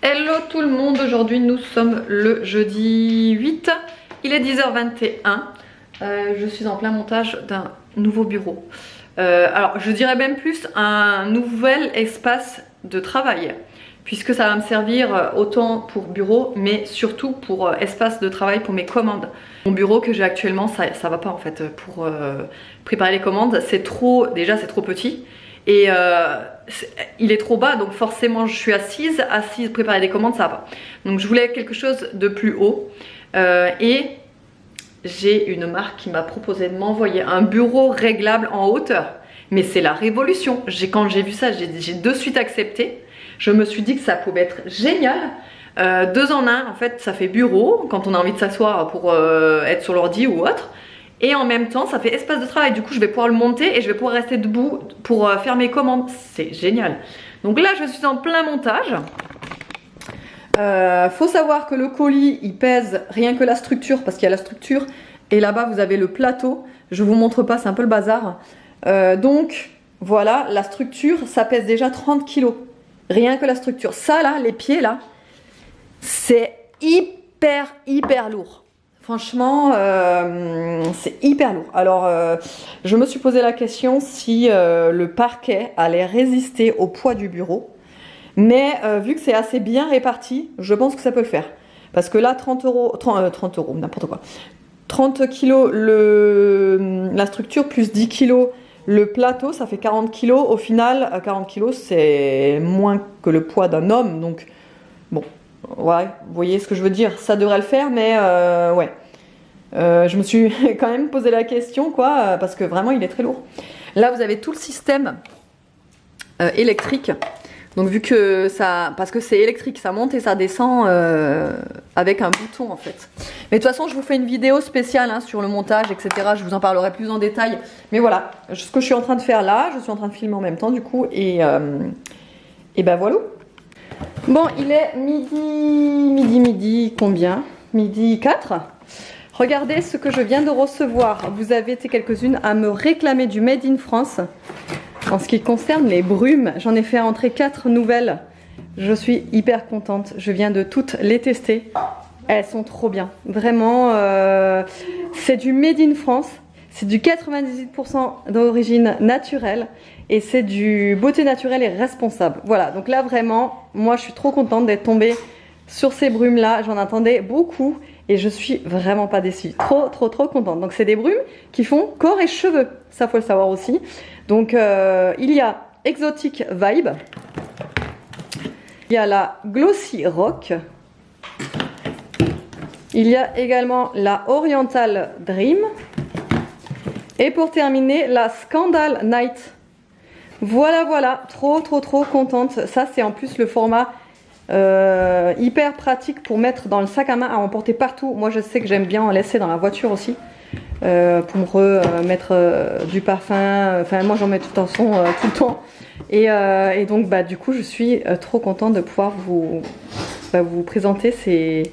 Hello tout le monde, aujourd'hui nous sommes le jeudi 8, il est 10h21, je suis en plein montage d'un nouveau bureau. Alors je dirais même plus un nouvel espace de travail, puisque ça va me servir autant pour bureau mais surtout pour espace de travail pour mes commandes. Mon bureau que j'ai actuellement ça va pas en fait pour préparer les commandes, c'est trop, déjà c'est trop petit. Et il est trop bas, donc forcément je suis assise, préparer des commandes, ça va pas. Donc je voulais quelque chose de plus haut. Et j'ai une marque qui m'a proposé de m'envoyer un bureau réglable en hauteur. Mais c'est la révolution. Quand j'ai vu ça, j'ai de suite accepté. Je me suis dit que ça pouvait être génial. 2 en 1, en fait, ça fait bureau quand on a envie de s'asseoir pour être sur l'ordi ou autre. Et en même temps ça fait espace de travail, du coup je vais pouvoir le monter et je vais pouvoir rester debout pour faire mes commandes. C'est génial. Donc là je suis en plein montage. Faut savoir que le colis il pèse rien que la structure, parce qu'il y a la structure et là-bas vous avez le plateau. Je vous montre pas, c'est un peu le bazar. Donc voilà, la structure ça pèse déjà 30 kg. Rien que la structure. Ça là, les pieds là, c'est hyper lourd. Franchement, c'est hyper lourd. Alors, je me suis posé la question si le parquet allait résister au poids du bureau. Mais vu que c'est assez bien réparti, je pense que ça peut le faire. Parce que là, 30 euros, n'importe quoi. 30 kg la structure, plus 10 kg le plateau, ça fait 40 kg. Au final, 40 kg, c'est moins que le poids d'un homme. Donc, bon. Ouais, vous voyez ce que je veux dire, ça devrait le faire, mais ouais. Je me suis quand même posé la question, quoi, parce que vraiment il est très lourd. Là vous avez tout le système électrique. Donc vu que ça, parce que c'est électrique, ça monte et ça descend avec un bouton en fait. Mais de toute façon je vous fais une vidéo spéciale hein, sur le montage, etc. Je vous en parlerai plus en détail. Mais voilà, ce que je suis en train de faire là, je suis en train de filmer en même temps du coup, et ben voilà. Bon, il est midi, combien? Midi 4. Regardez ce que je viens de recevoir. Vous avez été quelques-unes à me réclamer du Made in France. En ce qui concerne les brumes, j'en ai fait entrer 4 nouvelles. Je suis hyper contente. Je viens de toutes les tester. Elles sont trop bien. Vraiment, c'est du Made in France. C'est du 98% d'origine naturelle. Et c'est du beauté naturelle et responsable. Voilà, donc là vraiment, moi je suis trop contente d'être tombée sur ces brumes là. J'en attendais beaucoup et je suis vraiment pas déçue. Trop contente. Donc c'est des brumes qui font corps et cheveux. Ça faut le savoir aussi. Donc il y a Exotic Vibe. Il y a la Glossy Rock. Il y a également la Oriental Dream. Et pour terminer, la Scandal Night. Voilà, trop contente. Ça c'est en plus le format hyper pratique pour mettre dans le sac à main à emporter partout. Moi je sais que j'aime bien en laisser dans la voiture aussi pour me remettre du parfum. Enfin moi j'en mets tout en son tout le temps. Et donc bah du coup je suis trop contente de pouvoir vous présenter ces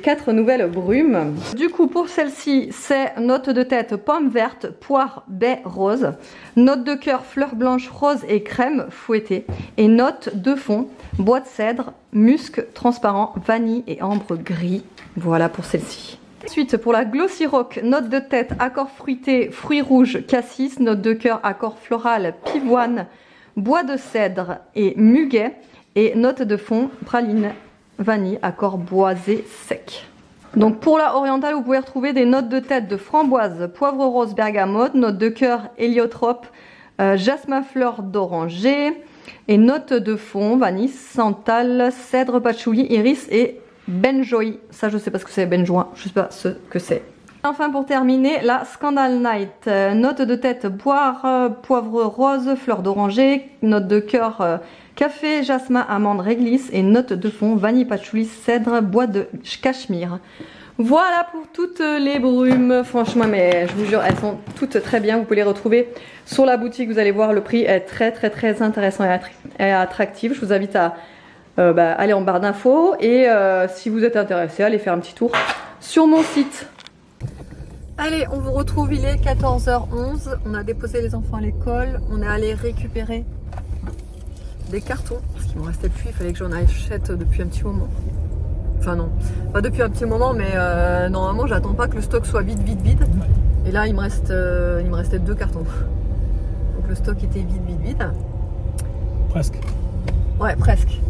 4 nouvelles brumes. Du coup pour celle-ci c'est note de tête pomme verte, poire, baie, rose, note de cœur fleur blanche, rose et crème fouettée, et note de fond bois de cèdre, musc transparent, vanille et ambre gris. Voilà pour celle-ci. Ensuite pour la Glossy Rock, note de tête accord fruité, fruits rouges, cassis, note de cœur accord floral, pivoine, bois de cèdre et muguet, et note de fond praline, vanille, accord boisé sec. Donc pour la orientale, vous pouvez retrouver des notes de tête de framboise, poivre rose, bergamote, note de cœur héliotrope, jasmin fleur d'oranger, et note de fond vanille, santal, cèdre, patchouli, iris et benjoï. Ça je sais pas ce que c'est, benjoin, je sais pas ce que c'est. Enfin pour terminer, la Scandal Night, note de tête poivre rose, fleur d'oranger, note de cœur café, jasmin, amande, réglisse, et note de fond vanille, patchouli, cèdre, bois de cachemire. Voilà pour toutes les brumes. Franchement, mais je vous jure, elles sont toutes très bien. Vous pouvez les retrouver sur la boutique. Vous allez voir, le prix est très intéressant et attractif. Je vous invite à aller en barre d'infos, et si vous êtes intéressé, allez faire un petit tour sur mon site. Allez, on vous retrouve, il est 14h11. On a déposé les enfants à l'école. On est allé récupérer des cartons, parce qu'il me restait plus, il fallait que j'en achète depuis un petit moment. Enfin non, pas depuis un petit moment, mais normalement j'attends pas que le stock soit vide. Et là il me restait 2 cartons. Donc le stock était vide. Presque. Ouais, presque.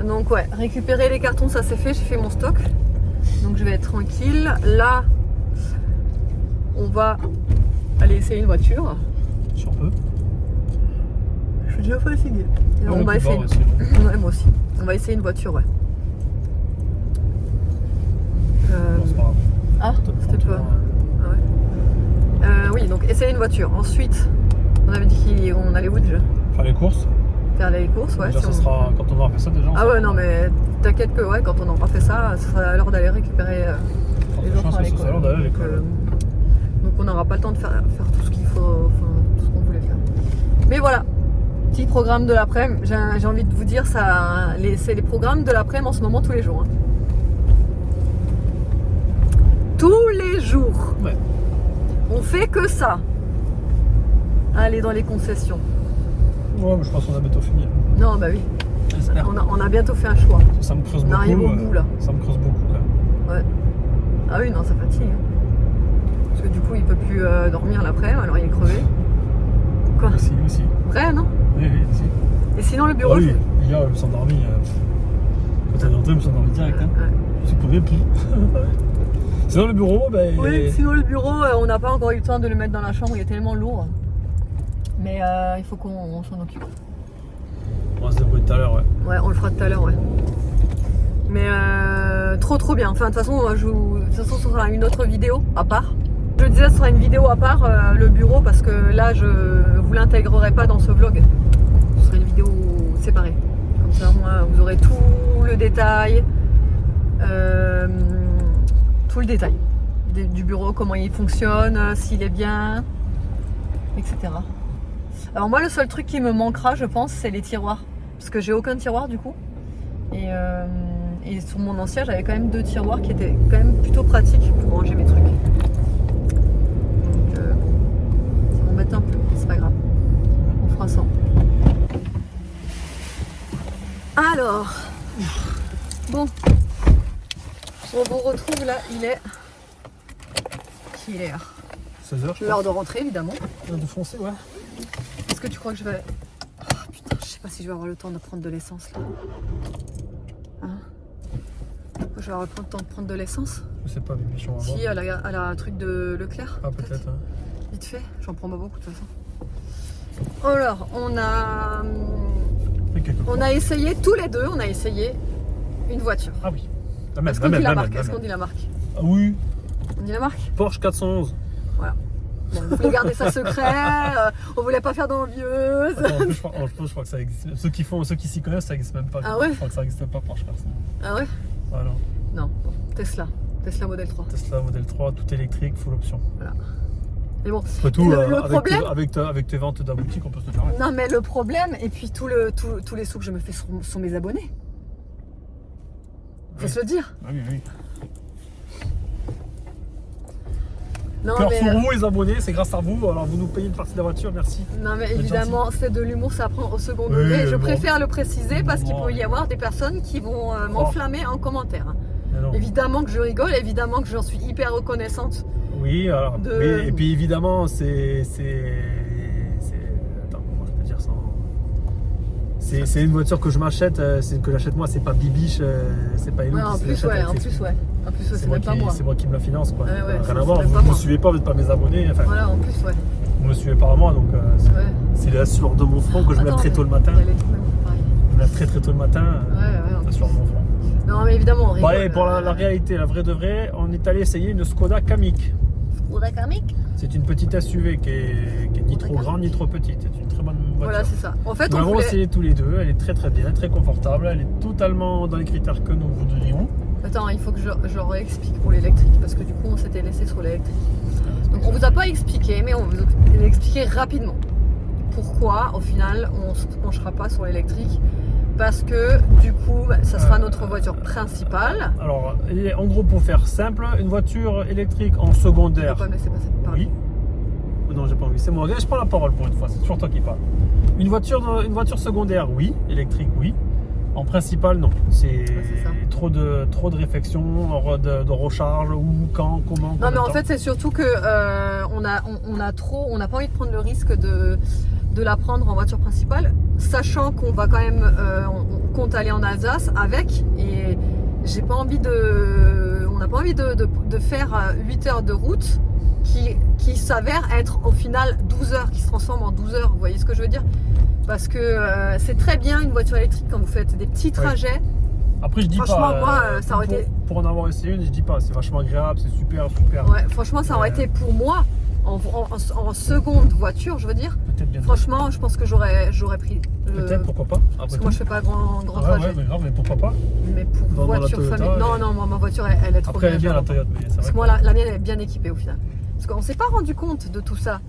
Donc ouais, récupérer les cartons, ça c'est fait, j'ai fait mon stock. Donc je vais être tranquille. Là, on va aller essayer une voiture. Si on peut. Je suis déjà fatiguée. Et on va essayer. Ouais, moi aussi. On va essayer une voiture, ouais. C'est pas grave. Ah, c'était pas. Ah ouais. Oui, donc essayer une voiture. Ensuite, on avait dit qu'on allait où déjà? Faire les courses. Faire les courses, ouais. Déjà, ça sera quand on aura fait ça déjà. Ah ouais, non, mais t'inquiète que ouais, quand on aura fait ça, ce sera l'heure d'aller récupérer les enfants à l'école. Donc on n'aura pas le temps de faire tout ce qu'il faut, enfin tout ce qu'on voulait faire. Mais voilà, petit programme de l'après-midi. J'ai envie de vous dire, c'est les programmes de l'après-midi en ce moment tous les jours. Hein. Tous les jours. Ouais. On fait que ça. Aller dans les concessions. Ouais, mais je pense qu'on a bientôt fini. Non, bah oui. J'espère. On a bientôt fait un choix. Ça me creuse On beaucoup. arrive au bout là. Ça me creuse beaucoup quand même. Ouais. Ah oui, non, ça fatigue. Hein. Parce que du coup, il peut plus dormir l'après, alors il est crevé. Quoi? Aussi. Vrai, non? Oui, aussi. Et sinon, le bureau. Ah oui, hier, je me suis endormi. Quand elle est rentrée, je me suis endormi direct. Hein. Ouais. Je pouvais plus. Sinon, le bureau, ben. Oui, sinon le bureau, on n'a pas encore eu le temps de le mettre dans la chambre, il est tellement lourd. Mais il faut qu'on s'en occupe. On va se débrouiller tout à l'heure, ouais. Ouais, on le fera tout à l'heure, ouais. Mais trop bien. Enfin, de toute façon, ce sera une autre vidéo à part. Je disais, ce sera une vidéo à part, le bureau, parce que là, je vous l'intégrerai pas dans ce vlog. Ce sera une vidéo séparée. Comme ça, moi, vous aurez tout le détail. Tout le détail du bureau, comment il fonctionne, s'il est bien, etc. Alors moi, le seul truc qui me manquera, je pense, c'est les tiroirs, parce que j'ai aucun tiroir du coup. Et sur mon ancien, j'avais quand même 2 tiroirs qui étaient quand même plutôt pratiques pour ranger mes trucs. Donc ça m'embête un peu, c'est pas grave. On fera ça. Alors, bon. On vous retrouve là, il est l'heure. 16h, je L'heure de rentrer, évidemment. L'heure de foncer, ouais. Est-ce que tu crois que je vais... Oh putain, je sais pas si je vais avoir le temps de prendre de l'essence là. Hein? Je vais avoir le temps de prendre de l'essence? Je sais pas, mais je vais en avoir. Si, à la truc de Leclerc. Ah, peut-être. Hein. Vite fait, j'en prends pas beaucoup de toute façon. Alors, on a essayé, tous les deux, on a essayé une voiture. Ah oui. Est-ce qu'on dit la marque? Est-ce qu'on dit la marque? Ah oui. On dit la marque? Porsche 411. Voilà. Bon, on voulait garder ça secret, on voulait pas faire d'envieuse. Attends, je crois que ça existe. Ceux qui s'y connaissent, ça existe même pas. Ah ouais? Je crois que ça existe pas, Porsche 411. Ah ouais? Voilà. Non, bon, Tesla Model 3. Tesla Model 3, tout électrique, full option. Voilà. Mais bon, après tout, le problème... avec tes ventes de la boutique, on peut se le permettre. Non, mais le problème, et puis tous les sous que je me fais sont mes abonnés. Faut se le dire. Ah oui. Non, Cœur mais... sur vous, les abonnés, c'est grâce à vous. Alors vous nous payez une partie de la voiture, merci. Non, mais évidemment, c'est de l'humour, ça prend au second degré. Je préfère le préciser parce qu'il peut y avoir des personnes qui vont m'enflammer en commentaire. Évidemment que je rigole, évidemment que j'en suis hyper reconnaissante. Oui, alors. Oui, et puis évidemment, c'est. Attends, comment je peux dire ça? C'est une voiture que je m'achète, que j'achète moi, c'est pas Bibiche, c'est pas Hello. Ouais, en plus, c'est même pas moi. C'est moi qui me la finance, quoi. Ouais, rien à voir, vous ne me suivez pas, vous n'êtes pas mes abonnés. Enfin, voilà, en plus, ouais. Vous me suivez pas à moi, donc c'est la sueur de mon front que je me lève très tôt le matin. Je me lève très tôt le matin, la sueur de mon front. Non, mais évidemment, on rigole. Bon, allez, pour la réalité, la vraie de vraie, on est allé essayer une Skoda Kamiq. Skoda Kamiq? C'est une petite SUV qui est ni trop grande ni trop petite. C'est une très bonne voiture. Voilà, c'est ça. En fait, nous l'avons essayé tous les deux. Elle est très bien, très confortable. Elle est totalement dans les critères que nous voudrions. Attends, il faut que je leur explique pour l'électrique parce que du coup, on s'était laissé sur l'électrique. Donc, on vous a pas expliqué, mais on vous a expliqué rapidement pourquoi, au final, on se penchera pas sur l'électrique. Parce que du coup, ça sera notre voiture principale. Alors, en gros, pour faire simple, une voiture électrique en secondaire. Tu peux pas me laisser passer. Oui. Non, j'ai pas envie. C'est moi. Regarde, je prends la parole pour une fois. C'est toujours toi qui parles. Une voiture secondaire, oui. Électrique, oui. En principal, non. C'est trop de réflexion, de recharge, où, quand, comment. Non, mais en fait, c'est surtout que on n'a pas envie de prendre le risque de la prendre en voiture principale, sachant qu'on va quand même, on compte aller en Alsace avec, et j'ai pas envie on n'a pas envie de faire 8 heures de route qui s'avère être au final 12 heures, qui se transforme en 12 heures. Vous voyez ce que je veux dire? Parce que c'est très bien une voiture électrique quand vous faites des petits trajets. Oui. Après, je dis franchement, pas. Moi, ça aurait été. Pour en avoir essayé une, je dis pas. C'est vachement agréable, c'est super. Ouais, franchement, ça aurait été pour moi en seconde voiture, je veux dire. Peut-être bien. Franchement, je pense que j'aurais pris. Peut-être, pourquoi pas. Parce que moi, je fais pas grand trajet. Ouais, mais grave, mais pourquoi pas. Mais pour voiture famille. Non, moi, ma voiture, elle est trop Après, bien. elle est bien la Toyota, mais c'est vrai. Parce que moi, la mienne, elle est bien équipée au final. Parce qu'on s'est pas rendu compte de tout ça.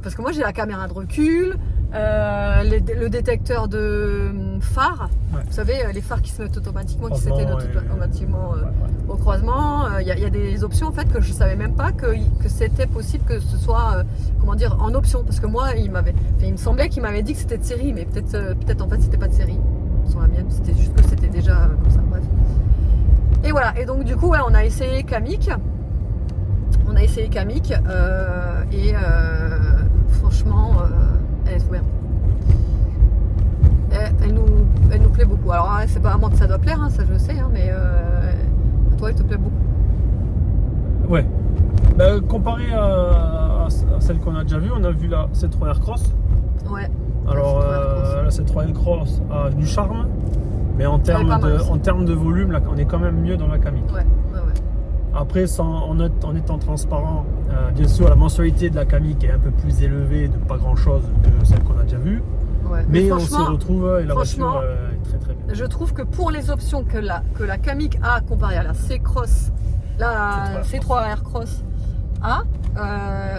Parce que moi, j'ai la caméra de recul. Le détecteur de phare, ouais. Vous savez, les phares qui se mettent automatiquement, qui s'éteignent automatiquement au croisement. Il y a des options en fait que je savais même pas que c'était possible que ce soit comment dire, en option. Parce que moi, il me semblait qu'il m'avait dit que c'était de série, mais peut-être en fait c'était pas de série sur la mienne, c'était juste que c'était déjà comme ça. Bref. Et voilà. Et donc du coup, ouais, on a essayé Kamiq. Et franchement, elle est trop bien. Elle nous plaît beaucoup. Alors, c'est pas à moi que ça doit plaire, hein, ça je le sais, hein, mais toi, elle te plaît beaucoup. Ouais. Bah, comparé à celle qu'on a déjà vue, on a vu la C3 Aircross. Ouais. Alors, la C3 Aircross a du charme, mais en termes de volume, là, on est quand même mieux dans la Kamiq. Ouais. Après, en étant transparent, bien sûr, la mensualité de la Kamiq est un peu plus élevée de pas grand chose que celle qu'on a déjà vue. Ouais. Mais on se retrouve et la voiture est très très bien. Je trouve que pour les options que la Kamiq a comparée à la C-Cross, la C3 Aircross a,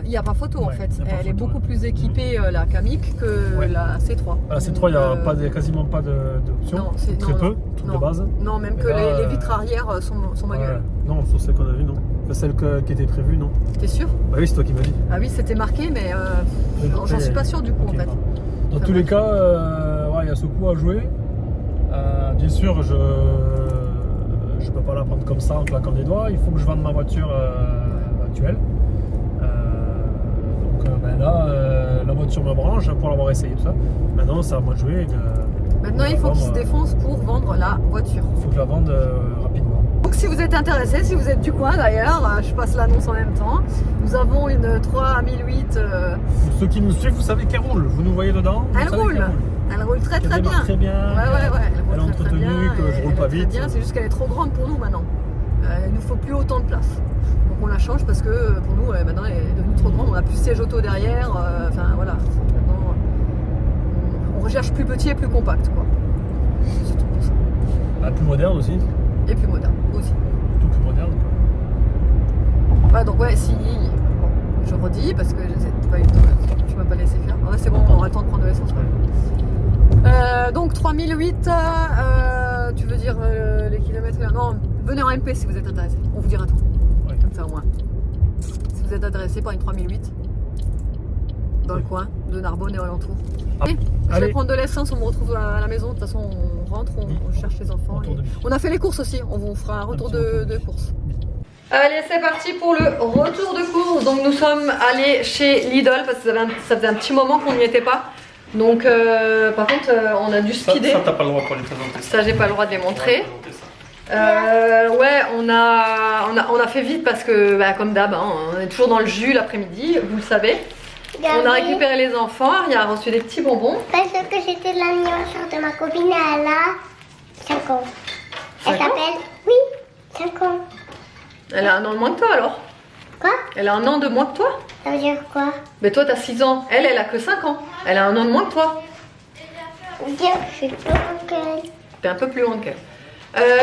il n'y a pas photo en fait. Elle est beaucoup plus équipée la Kamiq que la C3. La C3, il n'y a quasiment pas d'options. Très peu, de base. Non, même que les vitres arrière sont manuelles. Non, sur celle qu'on a vue, non. Celle qui était prévue, non. T'es sûr? Bah oui, c'est toi qui m'as dit. Ah oui, c'était marqué, mais j'en suis pas sûr du coup en fait. Dans tous les cas, il y a ce coup à jouer. Bien sûr, je peux pas la prendre comme ça en claquant des doigts. Il faut que je vende ma voiture actuelle. La voiture me branche pour l'avoir essayé tout ça. Maintenant, c'est à moi de jouer. Maintenant, il faut qu'il se défonce pour vendre la voiture. Il faut que je la vende rapidement. Donc, si vous êtes intéressé, si vous êtes du coin d'ailleurs, je passe l'annonce en même temps. Nous avons une 3008. Pour ceux qui nous suivent, vous savez qu'elle roule. Vous nous voyez dedans. Elle roule très très bien. Très bien. Ouais. Elle est entretenue, que je roule pas vite. C'est juste qu'elle est trop grande pour nous maintenant. Il nous faut plus autant de place. Donc on la change parce que pour nous, maintenant elle est devenue trop grande. On a plus de siège auto derrière. Enfin voilà. Maintenant, on recherche plus petit et plus compact quoi. C'est tout pour ça. Plus moderne aussi. Et plus moderne aussi. Tout plus moderne. Ouais, donc ouais, si. Bon, je redis parce que tu m'as pas laissé faire. Ouais, c'est bon, on aura le temps de prendre de l'essence. Donc 3008, tu veux dire les kilomètres? Non, venez en MP si vous êtes intéressé. On vous dira tout. Ouais. Comme ça au moins. Si vous êtes intéressé par une 3008 dans le coin de Narbonne et alentour. Allez, je vais prendre de l'essence, on me retrouve à la maison. De toute façon, on rentre, on cherche les enfants. On a fait les courses aussi, on vous fera un retour de course. Allez, c'est parti pour le retour de course. Donc nous sommes allés chez Lidl parce que ça faisait un petit moment qu'on n'y était pas. Donc par contre on a dû speeder. Ça t'as pas le droit pour les présenter. Ça j'ai pas le droit de les montrer. Ouais, on a fait vite parce que comme d'hab, hein, on est toujours dans le jus l'après-midi, vous le savez. On a récupéré les enfants, Aria a reçu des petits bonbons. Parce que c'était l'anniversaire de ma copine, elle a 5 ans. Elle s'appelle, oui, 5 ans. Elle a un an de moins que toi alors? Quoi? Elle a un an de moins que toi? Ça veut dire quoi? Mais toi t'as 6 ans, elle a que 5 ans. Elle a un an de moins que toi. Dire que je suis plus grande qu'elle. T'es un peu plus grande qu'elle.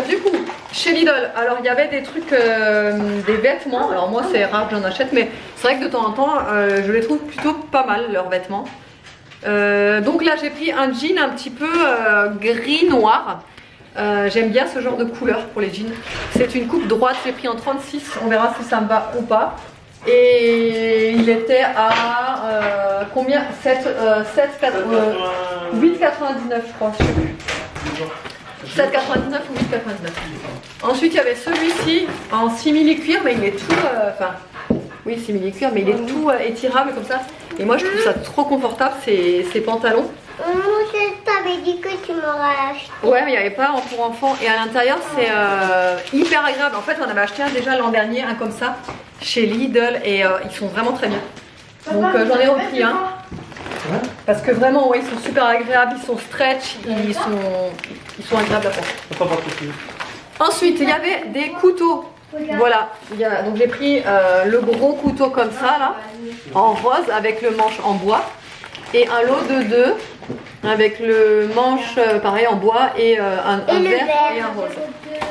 Du coup, chez Lidl, alors il y avait des trucs, des vêtements. Alors moi c'est rare que j'en achète, mais c'est vrai que de temps en temps, je les trouve plutôt pas mal leurs vêtements. Donc là j'ai pris un jean un petit peu gris-noir. J'aime bien ce genre de couleur pour les jeans. C'est une coupe droite, j'ai pris en 36, on verra si ça me va ou pas. Et il était à combien 8,99 je crois, je sais plus. 7,99 ou 8,99. Ensuite il y avait celui-ci en simili-cuir, mais il est tout... oui, simili-cuir, mais il est tout étirable comme ça. Et moi je trouve ça trop confortable, ces pantalons. Je t'avais dit que tu m'aurais acheté. Ouais, mais il n'y avait pas pour enfants. Et à l'intérieur, c'est hyper agréable. En fait, on avait acheté un déjà l'an dernier, un comme ça, chez Lidl. Et ils sont vraiment très bien. Donc j'en ai repris un. Parce que vraiment, ouais, ils sont super agréables. Ils sont stretch. Ils sont agréables à porter. Ensuite, il y avait des couteaux. Voilà. Donc j'ai pris le gros couteau comme ça, là, en rose, avec le manche en bois. Et un lot de 2 avec le manche pareil en bois et un vert et un rose.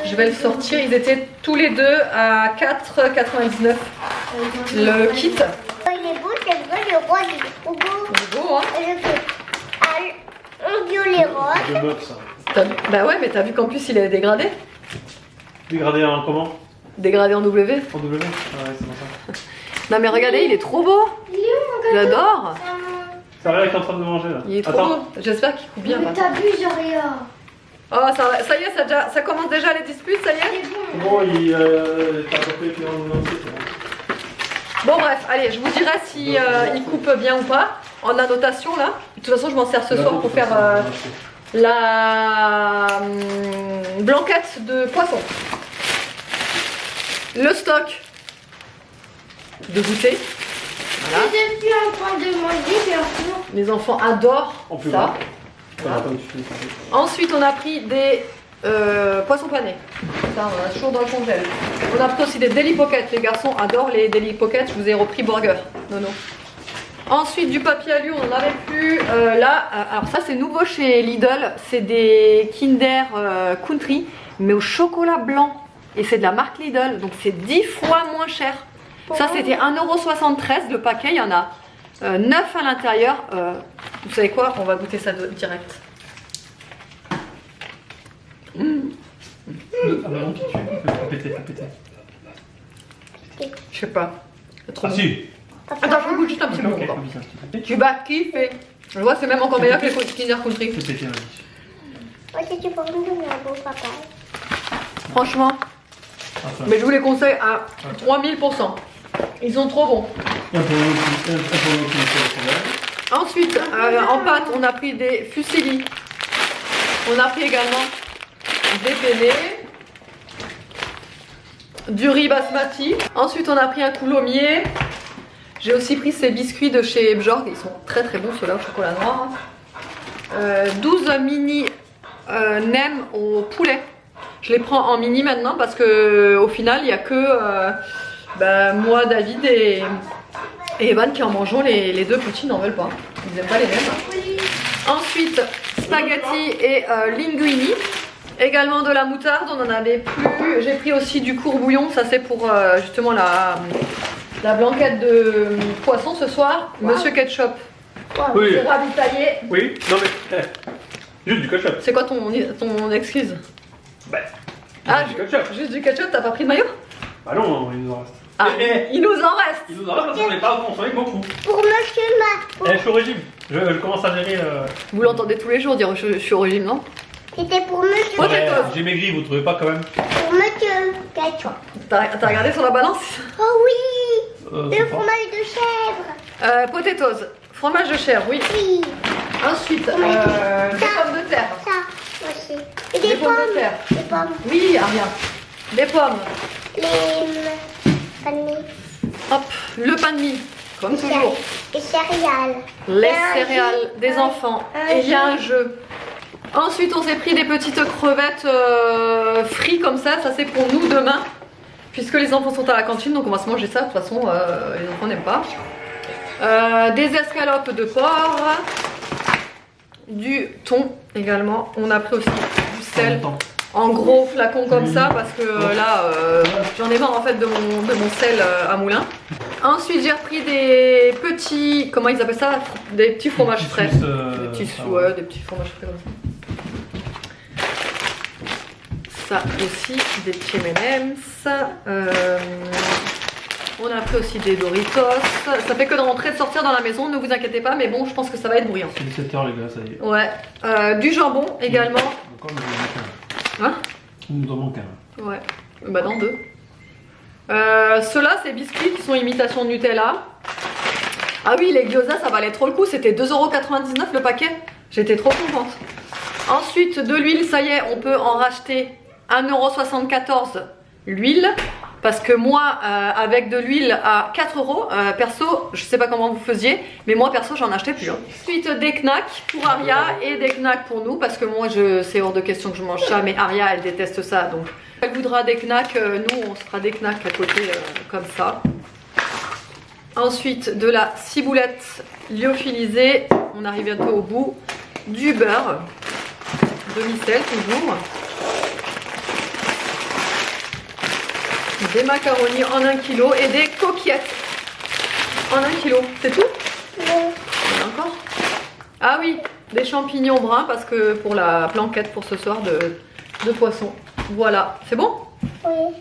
Je vais le sortir, ils étaient tous les deux à 4,99 le kit. Il est beau, c'est vrai, le rose il est trop beau. Il est beau, hein. Un violet rose. Je bloque ça. Bah ouais, mais t'as vu qu'en plus il est dégradé. Dégradé en comment? Dégradé en W. En W? Ah ouais, c'est bon ça. Non mais regardez, il est trop beau. Il est où mon gâteau? J'adore. Ça va, il est en train de manger là. Il est trop beau. J'espère qu'il coupe bien. Mais t'as vu, Joria? Oh, ça y est, ça commence déjà les disputes, ça y est. C'est Bon, il t'a coupé puis on lance. Bon bref, allez, je vous dirai si il coupe bien ou pas en annotation là. De toute façon, je m'en sers ce soir pour faire la blanquette de poisson. Le stock de goûter. Voilà. Je suis en train de manger, bien sûr. Les enfants adorent En plus ça. grand. Voilà. Ensuite, on a pris des poissons panés. Ça, on a toujours dans le congèle. On a pris aussi des Deli Pocket. Les garçons adorent les Deli Pocket. Je vous ai repris burger. Non. Ensuite, du papier alu, on n'en avait plus. Là, alors ça, c'est nouveau chez Lidl. C'est des Kinder Country, mais au chocolat blanc. Et c'est de la marque Lidl. Donc, c'est 10 fois moins cher. Ça, c'était 1,73 € le paquet. Il y en a 9 à l'intérieur. Vous savez quoi? On va goûter ça direct. Péter. Je sais pas. Ah si. Attends, je goûte juste un petit peu encore. Tu vas kiffer. Je vois, c'est même encore meilleur que les Kinder Country. Ok, tu peux me donner un beau papa. Franchement. Mais je vous les conseille à 3000%. Ils sont trop bons. Ensuite, en pâte, on a pris des fusilli. On a pris également des penne, du riz basmati. Ensuite, on a pris un coulommiers. J'ai aussi pris ces biscuits de chez Bjorg. Ils sont très très bons, ceux-là au chocolat noir. 12 mini nems au poulet. Je les prends en mini maintenant parce que au final, il n'y a que moi, David et Evan qui en mangeons. Les deux petits n'en veulent pas. Ils n'aiment pas les nems. Ensuite, spaghetti et linguini. Également de la moutarde, on en avait plus. J'ai pris aussi du courbouillon. Ça, c'est pour justement la blanquette de poisson ce soir. Wow. Monsieur Ketchup. Wow. Oui. C'est ravitaillé. Oui, non mais. Juste du ketchup. C'est quoi ton excuse? Bah. Du ketchup. Juste du ketchup, t'as pas pris de maillot? Bah non, il nous en reste. Ah, il nous en reste. Il nous en reste parce qu'on n'est pas consommé beaucoup. Pour monsieur Ma. Je suis au régime. Je commence à gérer. Vous l'entendez tous les jours dire je suis au régime, non? C'était pour monsieur. Ouais, j'ai maigri, vous trouvez pas quand même? Pour monsieur Ketchup. T'as regardé sur la balance? Oh oui. Le fromage de chèvre. Potatoes. Fromage de chèvre, oui. Oui. Ensuite, des pommes de terre. Ça aussi. Et Des pommes de terre. Des pommes. Oui, Ariane. Des pommes. Les paniers. Hop, le pain de mie, comme toujours. Les céréales. Les céréales des enfants. Et il y a un jeu. Ensuite, on s'est pris des petites crevettes frites comme ça. Ça, c'est pour nous demain. Puisque les enfants sont à la cantine, donc on va se manger ça. De toute façon, les enfants n'aiment pas. Des escalopes de porc. Du thon également. On a pris aussi du sel. En gros flacon comme ça parce que là j'en ai marre en fait de mon sel à moulin. Ensuite j'ai repris des petits, comment ils appellent ça, des petits fromages frais. Des petits fromages frais comme ça. Ça aussi, des petits M&M's. On a pris aussi des Doritos. Ça fait que de rentrer et de sortir dans la maison, ne vous inquiétez pas, mais bon, je pense que ça va être bruyant. C'est 17h les gars, ça y est. Ouais. Du jambon également. Encore, il nous en manque un. Hein? Il nous en manque un. Ouais. Bah dans 2. Ceux-là, c'est biscuits qui sont imitation Nutella. Ah oui, les gyoza, ça valait trop le coup. C'était 2,99€ le paquet. J'étais trop contente. Ensuite, de l'huile, ça y est, on peut en racheter 1,74€ l'huile. Parce que moi, avec de l'huile à 4€, perso, je sais pas comment vous faisiez, mais moi perso, j'en achetais plus. Hein. Ensuite, des knacks pour Aria et des knacks pour nous, parce que moi, c'est hors de question que je mange ça, mais Aria, elle déteste ça, donc elle voudra des knacks, nous, on se fera des knacks à côté, comme ça. Ensuite, de la ciboulette lyophilisée, on arrive bientôt au bout, du beurre, demi-sel toujours. Des macaronis en 1 kg et des coquillettes en 1 kg. C'est tout? Oui. Il y en a encore? Ah oui, des champignons bruns parce que pour la blanquette pour ce soir de poisson. Voilà, c'est bon? Oui.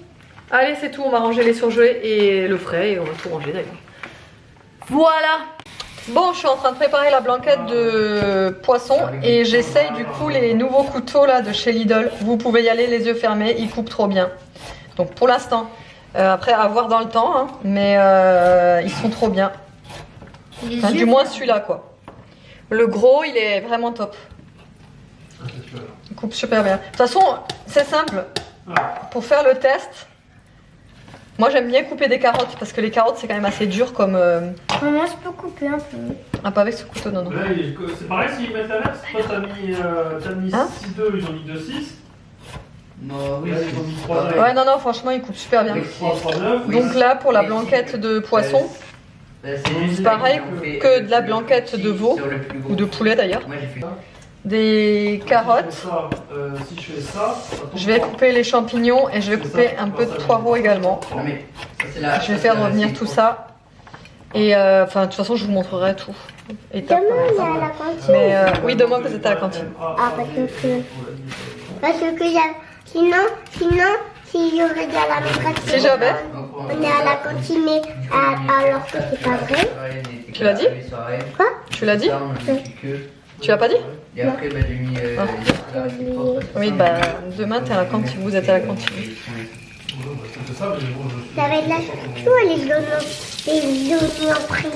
Allez, c'est tout. On va ranger les surgelés et le frais et on va tout ranger d'ailleurs. Voilà. Bon, je suis en train de préparer la blanquette de poisson et j'essaye du coup les nouveaux couteaux là de chez Lidl. Vous pouvez y aller les yeux fermés, ils coupent trop bien. Donc pour l'instant, après à voir dans le temps, hein, mais ils sont trop bien. Enfin, du moins celui-là quoi. Le gros, il est vraiment top. Il coupe super bien. De toute façon, c'est simple. Pour faire le test, moi j'aime bien couper des carottes parce que les carottes c'est quand même assez dur comme... Maman, je peux couper un peu. Ah, pas avec ce couteau, non, non. Là, c'est pareil s'ils mettent l'inverse. Toi, t'as mis Hein 6,2, ils ont mis 2,6. Non, oui, Là, ils ont mis 3,9. Ouais, non, non, franchement, il coupe super bien. 3,9. Donc là, pour la blanquette de poisson, c'est pareil que de la blanquette de veau, ou de poulet d'ailleurs. Moi j'ai fait Des carottes. Si je fais ça, Je vais couper les champignons et je vais couper un peu de poireaux également. Non, mais ça, c'est la- Je vais faire revenir tout ça. Et enfin, de toute façon, je vous montrerai tout. Étape Demain, par on est étape. à la cantine. Mais oui, demain, vous êtes à la cantine. Ah, parce que j'avais... Sinon, si je regarde la maîtresse... Si j'avais. On est à la cantine, mais alors que c'est pas vrai. Tu l'as dit? Quoi? Tu l'as dit? Tu l'as pas dit? Et après, bah, j'ai mis. Oui, bah demain, t'es à la cantine. Vous êtes à la cantine. Ça va être la chouchou, les oignons pris.